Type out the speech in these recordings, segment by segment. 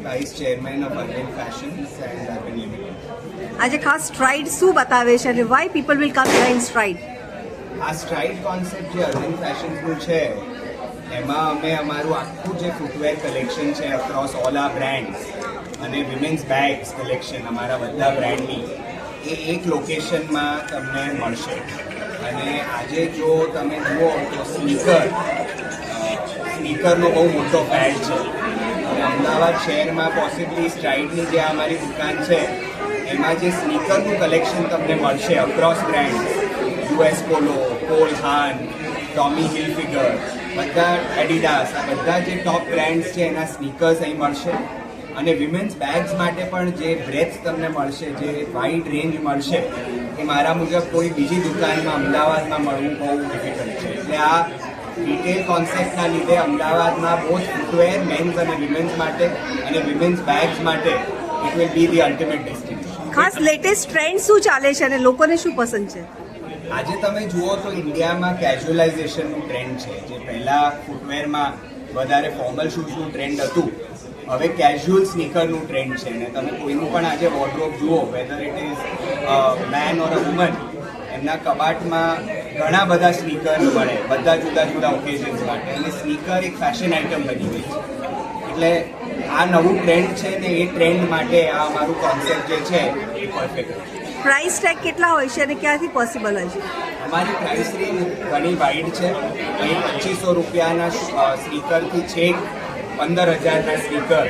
Vice Chairman of Arvind Fashions and Arvind Limited. આજે ખાસ stride શું બતાવે છે અને why people will come behind stride? આ સ્ટ્રાઇડ કોન્સેપ્ટ જે અરવિંદ ફેશન્સનું છે એમાં અમે અમારું આખું જે ફૂટવેર કલેક્શન છે અક્રોસ ઓલ આ બ્રાન્ડ્સ અને વિમેન્સ બેગ્સ કલેક્શન અમારા બધા બ્રાન્ડની એ એક લોકેશનમાં તમને મળશે. અને આજે જો તમે જુઓ તો સ્નીકરનો બહુ મોટો ફેડ છે અને અમદાવાદ શહેરમાં પોસિબલી સ્ટ્રાઇડની જે અમારી દુકાન છે એમાં જે સ્નીકરનું કલેક્શન તમને મળશે અક્રોસ બ્રાન્ડ US પોલો, પોલ હાન, ટોમી હિલફિગર, બધા એડિડાસ, આ બધા જે ટોપ બ્રાન્ડ્સ છે એના સ્નીકર્સ અહીં મળશે. અને વિમેન્સ બેગ્સ માટે પણ જે બ્રેથ તમને મળશે, જે વાઇડ રેન્જ મળશે એ મારા મુજબ કોઈ બીજી દુકાનમાં અમદાવાદમાં મળવું બહુ ડિફિકલ્ટ છે. એટલે આ રિટેલ કોન્સેપ્ટના લીધે અમદાવાદમાં બહુ ફૂટવેર મેન્સ અને વિમેન્સ માટે અને વિમેન્સ બેગ્સ માટે it will be the ultimate destination. ખાસ લેટેસ્ટ ટ્રેન્ડ શું ચાલે છે અને લોકોને શું પસંદ છે? આજે તમે જુઓ તો ઇન્ડિયામાં કેઝ્યુઅલાઇઝેશનનું ટ્રેન્ડ છે. જે પહેલાં ફૂટવેરમાં વધારે ફોર્મલ શૂઝનું ટ્રેન્ડ હતું, હવે કેઝ્યુઅલ સ્નીકરનું ટ્રેન્ડ છે. અને તમે કોઈનું પણ આજે વોર્ડરોબ જુઓ, whether it is man or a woman, એમના કબાટમાં ઘણા બધા સ્નીકર મળે, બધા જુદા જુદા ઓકેઝન્સ માટે. અને સ્નીકર એક ફેશન આઇટમ બની ગઈ છે. એટલે આ નવું ટ્રેન્ડ છે ને એ ટ્રેન્ડ માટે આ અમારું કોન્સેપ્ટ જે છે એ પરફેક્ટ છે. પ્રાઇસ ટેગ કેટલા હોય છે અને ક્યાંથી પોસિબલ હોય છે? અમારી પ્રાઇસ રેન્જ ઘણી વાઇડ છે. અહીં 2500 રૂપિયાના સ્નીકરથી છેક 15,000ના સ્નીકર,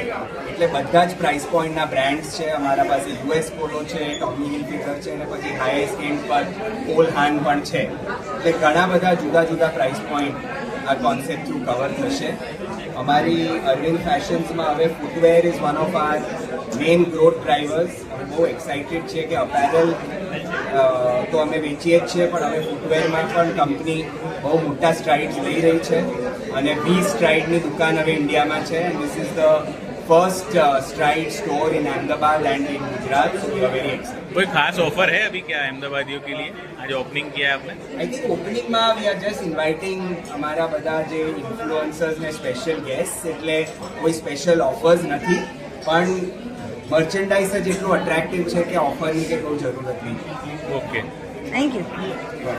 એટલે બધા જ પ્રાઇસ પોઈન્ટના બ્રાન્ડ્સ છે. અમારા પાસે US પોલો છે, ટોમી હિલફિગર છે અને પછી હાઈએસ્ટ એન્ડ પર પોલ હાન પણ છે. એટલે ઘણા બધા જુદા જુદા પ્રાઇસ પોઈન્ટ આ કોન્સેપ્ટ થ્રુ કવર થશે. અમારી અરવિંદ ફેશન્સમાં હવે footwear is one of our main growth drivers. અમે બહુ એક્સાઇટેડ છીએ કે અપેરલ તો અમે વેચીએ જ છીએ, પણ હવે ફૂટવેરમાં પણ કંપની બહુ મોટા સ્ટ્રાઇડ્સ લઈ રહી છે. અને 20 સ્ટ્રાઇડની દુકાન હવે ઇન્ડિયામાં છે. And this is the first stride store in Ahmedabad and in Gujarat, so we are very excited. कोई खास ऑफर है अभी क्या अहमदाबादियों के लिए? आज ओपनिंग किया है आपने? आई थिंक ओपनिंग में वी आर जस्ट इन्वाइटिंग हमारा બધા જે ઇન્ફ્લુઅન્સર્સ ને સ્પેશિયલ ગેસ્ટ, એટલે કોઈ સ્પેશિયલ ઓફર્સ નથી, પણ મર્ચેન્ડાઇઝ જ એટલું અટ્રેક્ટિવ છે કે ઓફરની કે કોઈ જરૂરત નહીં. ओके. Thank you.